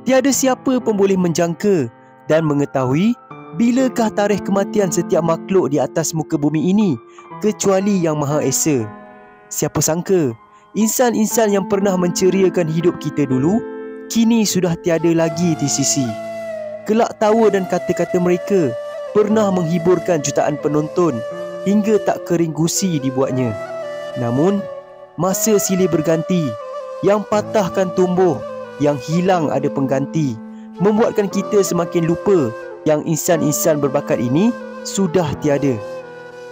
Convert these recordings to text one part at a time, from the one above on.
Tiada siapa pun boleh menjangka dan mengetahui bilakah tarikh kematian setiap makhluk di atas muka bumi ini kecuali Yang Maha Esa. Siapa sangka insan-insan yang pernah menceriakan hidup kita dulu kini sudah tiada lagi di sisi. Kelak tawa dan kata-kata mereka pernah menghiburkan jutaan penonton hingga tak kering gusi dibuatnya. Namun masa silih berganti, yang patahkan tumbuh, yang hilang ada pengganti, membuatkan kita semakin lupa yang insan-insan berbakat ini sudah tiada.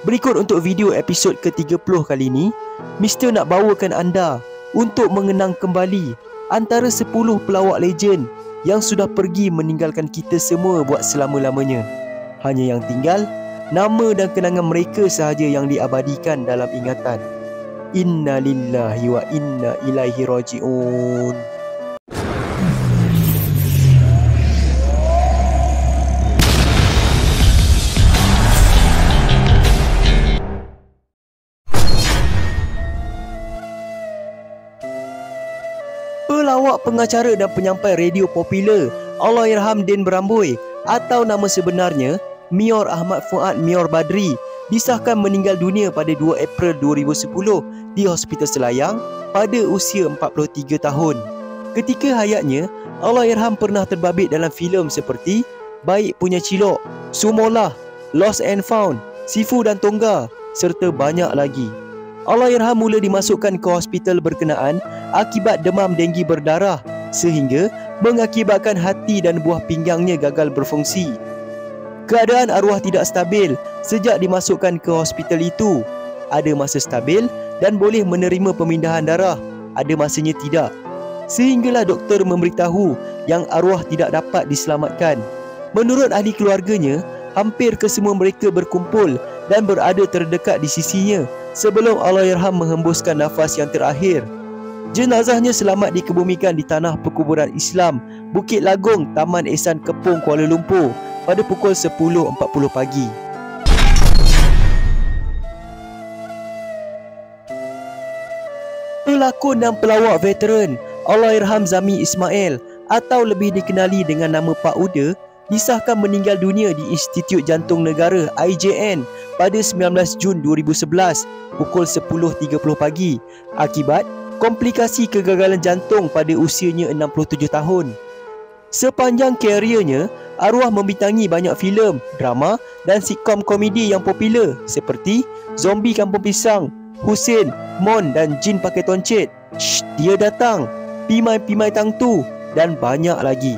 Berikut untuk video episod ke-30 kali ini, Mr. nak bawakan anda untuk mengenang kembali antara 10 pelawak legend yang sudah pergi meninggalkan kita semua buat selama-lamanya. Hanya yang tinggal nama dan kenangan mereka sahaja yang diabadikan dalam ingatan. Inna lillahi wa inna ilaihi raji'un. Pelawak, pengacara dan penyampai radio popular Allahyarham Din Beramboi atau nama sebenarnya Mior Ahmad Fuad Mior Badri disahkan meninggal dunia pada 2 April 2010 di Hospital Selayang pada usia 43 tahun. Ketika hayatnya, Allahyarham pernah terbabit dalam filem seperti Baik Punya Cilok, Sumolah, Lost and Found, Sifu dan Tongga serta banyak lagi. Allahyarham mula dimasukkan ke hospital berkenaan akibat demam denggi berdarah sehingga mengakibatkan hati dan buah pinggangnya gagal berfungsi. Keadaan arwah tidak stabil sejak dimasukkan ke hospital itu. Ada masa stabil dan boleh menerima pemindahan darah, ada masanya tidak. Sehinggalah doktor memberitahu yang arwah tidak dapat diselamatkan. Menurut ahli keluarganya, hampir kesemua mereka berkumpul dan berada terdekat di sisinya sebelum Allahyarham menghembuskan nafas yang terakhir. Jenazahnya selamat dikebumikan di tanah perkuburan Islam Bukit Lagong, Taman Ehsan Kepong, Kuala Lumpur pada pukul 10.40 pagi. Pelakon dan pelawak veteran Allahyarham Zami Ismail atau lebih dikenali dengan nama Pak Uda disahkan meninggal dunia di Institut Jantung Negara IJN pada 19 Jun 2011 pukul 10.30 pagi akibat komplikasi kegagalan jantung pada usianya 67 tahun. Sepanjang kariernya, arwah membintangi banyak filem, drama dan sitkom komedi yang popular seperti Zombie Kampung Pisang, Husin, Mon dan Jin Pakai Toncet, Dia Datang, Pimai-Pimai Tangtu dan banyak lagi.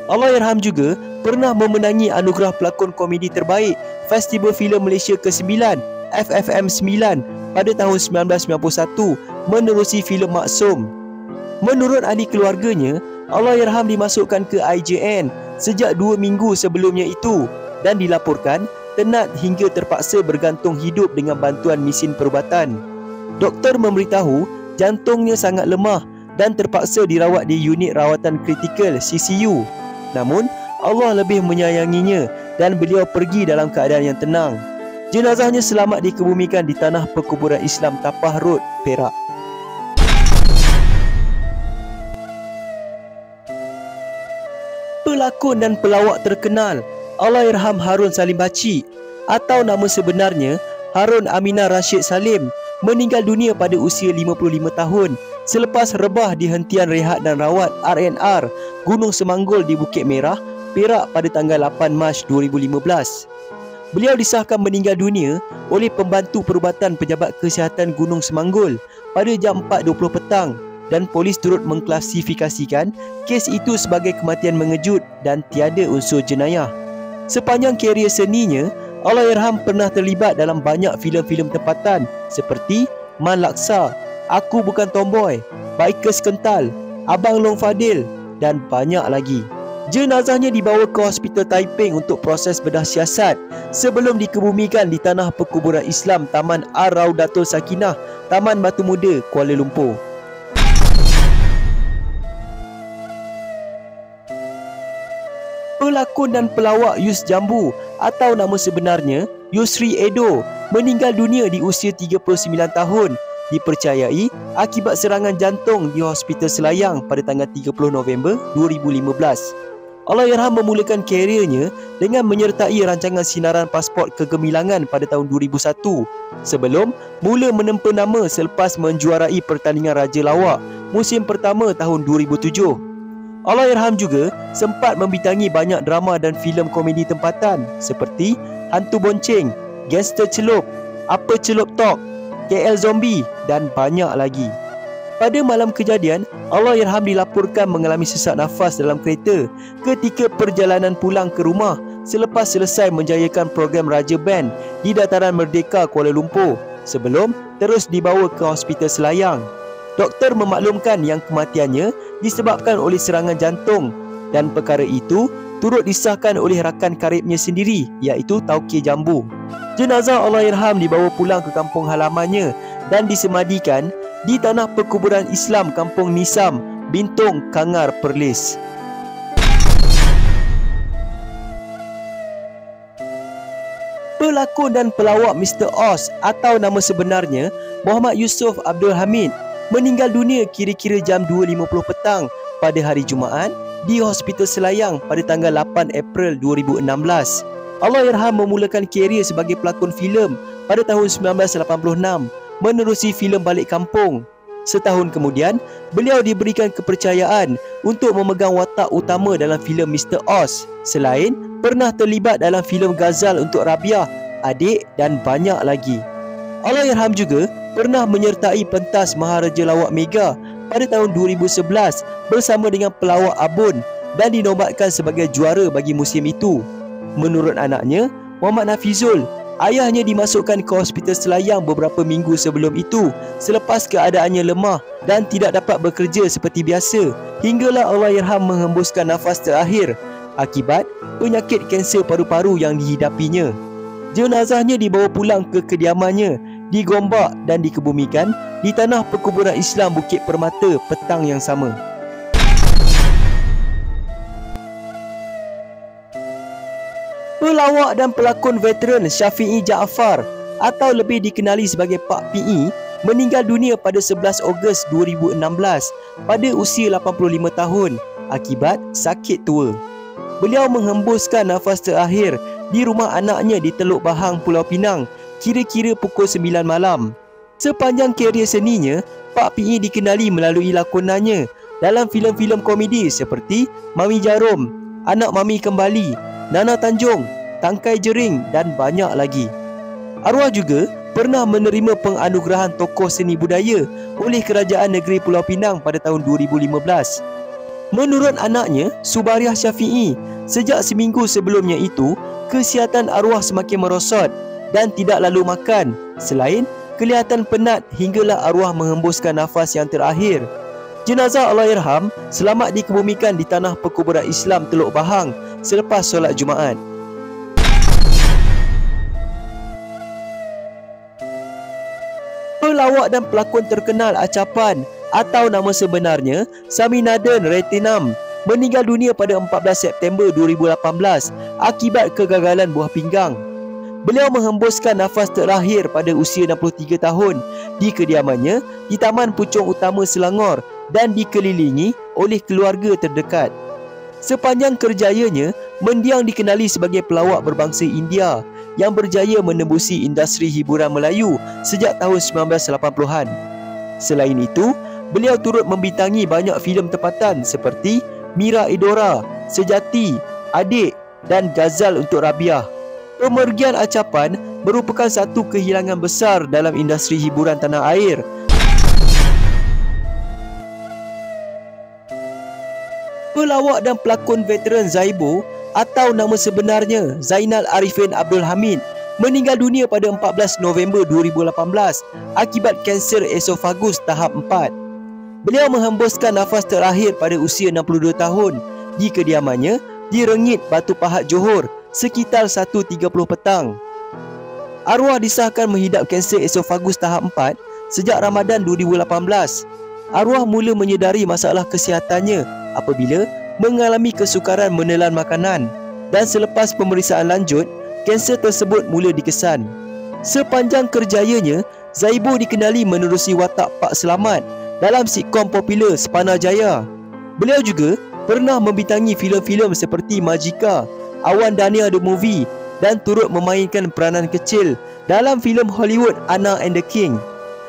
Allahyarham juga pernah memenangi anugerah pelakon komedi terbaik Festival Filem Malaysia ke-9 FFM 9 pada tahun 1991 menerusi filem Maksum. Menurut ahli keluarganya, Allahyarham dimasukkan ke IJN sejak 2 minggu sebelumnya itu dan dilaporkan tenat hingga terpaksa bergantung hidup dengan bantuan mesin perubatan. Doktor memberitahu jantungnya sangat lemah dan terpaksa dirawat di unit rawatan kritikal CCU. Namun, Allah lebih menyayanginya dan beliau pergi dalam keadaan yang tenang. Jenazahnya selamat dikebumikan di tanah perkuburan Islam Tapah Road, Perak. Pelakon dan pelawak terkenal Allahyarham Harun Salim Bachir atau nama sebenarnya Harun Aminah Rashid Salim meninggal dunia pada usia 55 tahun selepas rebah di hentian rehat dan rawat RNR Gunung Semanggol di Bukit Merah, Perak pada tanggal 8 Mac 2015. Beliau disahkan meninggal dunia oleh pembantu perubatan Pejabat Kesihatan Gunung Semanggol pada jam 4.20 petang dan polis turut mengklasifikasikan kes itu sebagai kematian mengejut dan tiada unsur jenayah. Sepanjang karier seninya, Allahyarham pernah terlibat dalam banyak filem-filem tempatan seperti Man Laksa, Aku Bukan Tomboy, Bikers Kental, Abang Long Fadil dan banyak lagi. Jenazahnya dibawa ke Hospital Taiping untuk proses bedah siasat sebelum dikebumikan di tanah perkuburan Islam Taman Ar-Raudatul Sakinah, Taman Batu Muda, Kuala Lumpur. Pelakon dan pelawak Yus Jambu atau nama sebenarnya Yusri Edo meninggal dunia di usia 39 tahun dipercayai akibat serangan jantung di Hospital Selayang pada tanggal 30 November 2015. Allahyarham memulakan keriernya dengan menyertai rancangan sinaran pasport kegemilangan pada tahun 2001 sebelum mula menempa nama selepas menjuarai pertandingan Raja Lawak musim pertama tahun 2007. Allahyarham juga sempat membintangi banyak drama dan filem komedi tempatan seperti Hantu Bonceng, Gangster Celup, Apa Celup Talk, KL Zombie dan banyak lagi. Pada malam kejadian, Allahyarham dilaporkan mengalami sesak nafas dalam kereta ketika perjalanan pulang ke rumah selepas selesai menjayakan program Raja Band di Dataran Merdeka Kuala Lumpur sebelum terus dibawa ke Hospital Selayang. Doktor memaklumkan yang kematiannya disebabkan oleh serangan jantung dan perkara itu turut disahkan oleh rakan karibnya sendiri iaitu Tauke Jambu. Jenazah Allahyarham dibawa pulang ke kampung halamannya dan disemadikan di tanah perkuburan Islam Kampung Nisam, Bintong, Kangar, Perlis. Pelakon dan pelawak Mr. Oz atau nama sebenarnya Muhammad Yusof Abdul Hamid meninggal dunia kira-kira jam 2.50 petang pada hari Jumaat di Hospital Selayang pada tanggal 8 April 2016. Allahyarham memulakan kerjaya sebagai pelakon filem pada tahun 1986 menerusi filem Balik Kampung. Setahun kemudian, beliau diberikan kepercayaan untuk memegang watak utama dalam filem Mr. Oz. Selain pernah terlibat dalam filem Ghazal untuk Rabiah, Adik dan banyak lagi. Allahyarham juga pernah menyertai pentas Maharaja Lawak Mega pada tahun 2011 bersama dengan pelawak Abun dan dinobatkan sebagai juara bagi musim itu. Menurut anaknya, Muhammad Nafizul, ayahnya dimasukkan ke Hospital Selayang beberapa minggu sebelum itu selepas keadaannya lemah dan tidak dapat bekerja seperti biasa hinggalah Allahyarham menghembuskan nafas terakhir akibat penyakit kanser paru-paru yang dihidapinya. Jenazahnya dibawa pulang ke kediamannya, digombak dan dikebumikan di tanah perkuburan Islam Bukit Permata petang yang sama. Pelawak dan pelakon veteran Syafi'i Jaafar atau lebih dikenali sebagai Pak PE meninggal dunia pada 11 Ogos 2016 pada usia 85 tahun akibat sakit tua. Beliau menghembuskan nafas terakhir di rumah anaknya di Teluk Bahang, Pulau Pinang kira-kira pukul 9 malam. Sepanjang kerjaya seninya, Pak PE dikenali melalui lakonannya dalam filem-filem komedi seperti Mami Jarum, Anak Mami Kembali, Nana Tanjung, Tangkai Jering dan banyak lagi. Arwah juga pernah menerima penganugerahan tokoh seni budaya oleh Kerajaan Negeri Pulau Pinang pada tahun 2015. Menurut anaknya, Subariah Syafi'i, sejak seminggu sebelumnya itu, kesihatan arwah semakin merosot dan tidak lalu makan, selain kelihatan penat hinggalah arwah menghembuskan nafas yang terakhir. Jenazah Allahyarham selamat dikebumikan di tanah perkuburan Islam Teluk Bahang selepas solat Jumaat. Pelawak dan pelakon terkenal Acapan atau nama sebenarnya Saminaden Retinam meninggal dunia pada 14 September 2018 akibat kegagalan buah pinggang. Beliau menghembuskan nafas terakhir pada usia 63 tahun di kediamannya di Taman Puchong Utama Selangor dan dikelilingi oleh keluarga terdekat. Sepanjang kerjayanya, mendiang dikenali sebagai pelawak berbangsa India yang berjaya menembusi industri hiburan Melayu sejak tahun 1980-an. Selain itu, beliau turut membintangi banyak filem tempatan seperti Mira Edora, Sejati, Adik dan Ghazal untuk Rabiah. Pemergian Acapan merupakan satu kehilangan besar dalam industri hiburan tanah air. Pelawak dan pelakon veteran Zaibo atau nama sebenarnya Zainal Arifin Abdul Hamid meninggal dunia pada 14 November 2018 akibat kanser esofagus tahap 4. Beliau menghembuskan nafas terakhir pada usia 62 tahun di kediamannya di Rengit, Batu Pahat, Johor sekitar 1.30 petang. Arwah disahkan menghidap kanser esofagus tahap 4 sejak Ramadan 2018. Arwah mula menyedari masalah kesihatannya apabila mengalami kesukaran menelan makanan dan selepas pemeriksaan lanjut, kanser tersebut mula dikesan. Sepanjang kerjayanya, Zaibo dikenali menerusi watak Pak Selamat dalam sitkom popular Sepana Jaya. Beliau juga pernah membintangi filem-filem seperti Majika, Awan Dania The Movie dan turut memainkan peranan kecil dalam filem Hollywood Anna and the King.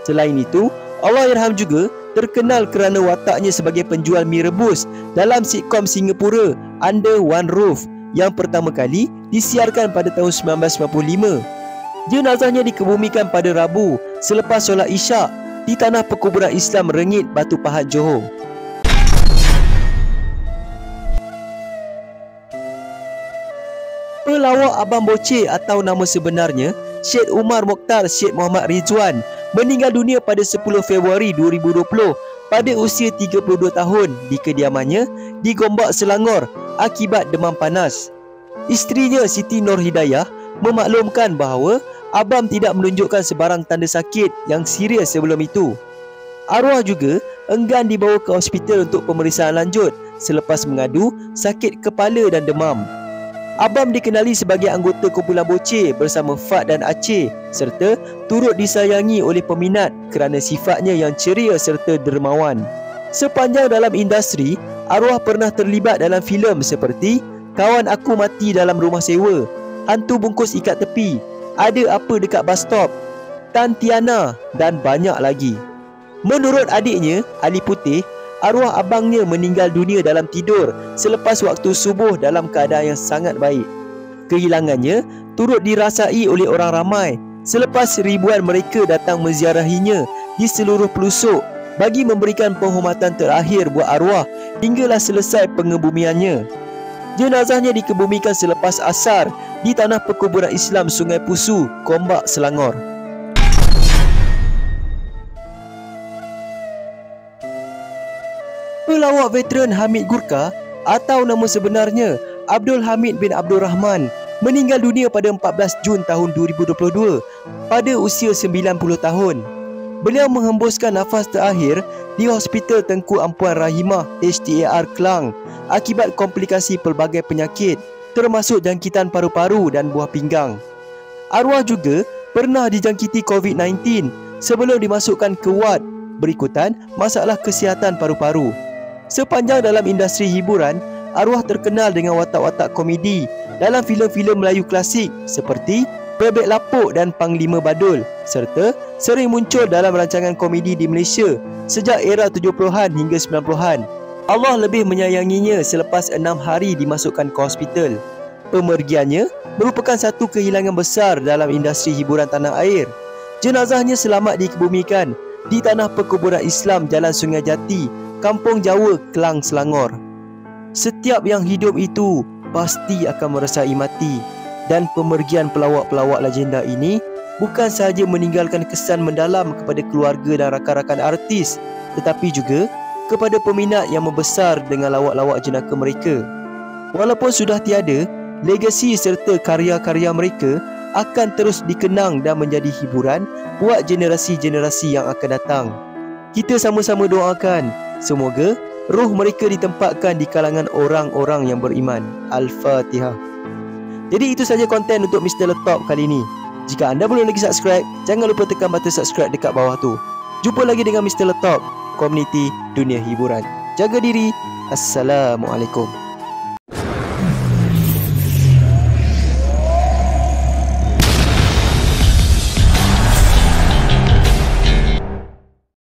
Selain itu, Allahyarham juga terkenal kerana wataknya sebagai penjual mi rebus dalam sitkom Singapura Under One Roof yang pertama kali disiarkan pada tahun 1995. Jenazahnya dikebumikan pada Rabu selepas solat Isyak di tanah perkuburan Islam Rengit, Batu Pahat, Johor. Pelawak Abang Boceh atau nama sebenarnya Syed Umar Mokhtar Syed Muhammad Rizwan meninggal dunia pada 10 Februari 2020 pada usia 32 tahun di kediamannya di Gombak, Selangor akibat demam panas. Isterinya Siti Nur Hidayah memaklumkan bahawa abang tidak menunjukkan sebarang tanda sakit yang serius sebelum itu. Arwah juga enggan dibawa ke hospital untuk pemeriksaan lanjut selepas mengadu sakit kepala dan demam. Abam dikenali sebagai anggota kumpulan boceh bersama Fad dan Aceh serta turut disayangi oleh peminat kerana sifatnya yang ceria serta dermawan. Sepanjang dalam industri, arwah pernah terlibat dalam filem seperti Kawan Aku Mati Dalam Rumah Sewa, Hantu Bungkus Ikat Tepi, Ada Apa Dekat Bus Stop, Tan Tiana dan banyak lagi. Menurut adiknya, Ali Putih, arwah abangnya meninggal dunia dalam tidur selepas waktu subuh dalam keadaan yang sangat baik. Kehilangannya turut dirasai oleh orang ramai selepas ribuan mereka datang menziarahinya di seluruh pelosok bagi memberikan penghormatan terakhir buat arwah hinggalah selesai pengebumiannya. Jenazahnya dikebumikan selepas asar di tanah perkuburan Islam Sungai Pusu, Gombak, Selangor. Pelawak veteran Hamid Gurkha atau nama sebenarnya Abdul Hamid bin Abdul Rahman meninggal dunia pada 14 Jun tahun 2022 pada usia 90 tahun. Beliau menghembuskan nafas terakhir di Hospital Tengku Ampuan Rahimah HTAR Klang akibat komplikasi pelbagai penyakit termasuk jangkitan paru-paru dan buah pinggang. Arwah juga pernah dijangkiti COVID-19 sebelum dimasukkan ke ward berikutan masalah kesihatan paru-paru. Sepanjang dalam industri hiburan, arwah terkenal dengan watak-watak komedi dalam filem-filem Melayu klasik seperti Bebek Lapuk dan Panglima Badul serta sering muncul dalam rancangan komedi di Malaysia sejak era 70-an hingga 90-an. Allah lebih menyayanginya selepas 6 hari dimasukkan ke hospital. Pemergiannya merupakan satu kehilangan besar dalam industri hiburan tanah air. Jenazahnya selamat dikebumikan di tanah perkuburan Islam Jalan Sungai Jati, Kampung Jawa, Klang, Selangor. Setiap yang hidup itu pasti akan merasai mati, dan pemergian pelawak-pelawak legenda ini bukan sahaja meninggalkan kesan mendalam kepada keluarga dan rakan-rakan artis, tetapi juga kepada peminat yang membesar dengan lawak-lawak jenaka mereka. Walaupun sudah tiada, legasi serta karya-karya mereka akan terus dikenang dan menjadi hiburan buat generasi-generasi yang akan datang. Kita sama-sama doakan semoga roh mereka ditempatkan di kalangan orang-orang yang beriman. Al-Fatihah. Jadi itu saja konten untuk Mr. Letop kali ini. Jika anda belum lagi subscribe, jangan lupa tekan button subscribe dekat bawah tu. Jumpa lagi dengan Mr. Letop, komuniti dunia hiburan. Jaga diri. Assalamualaikum.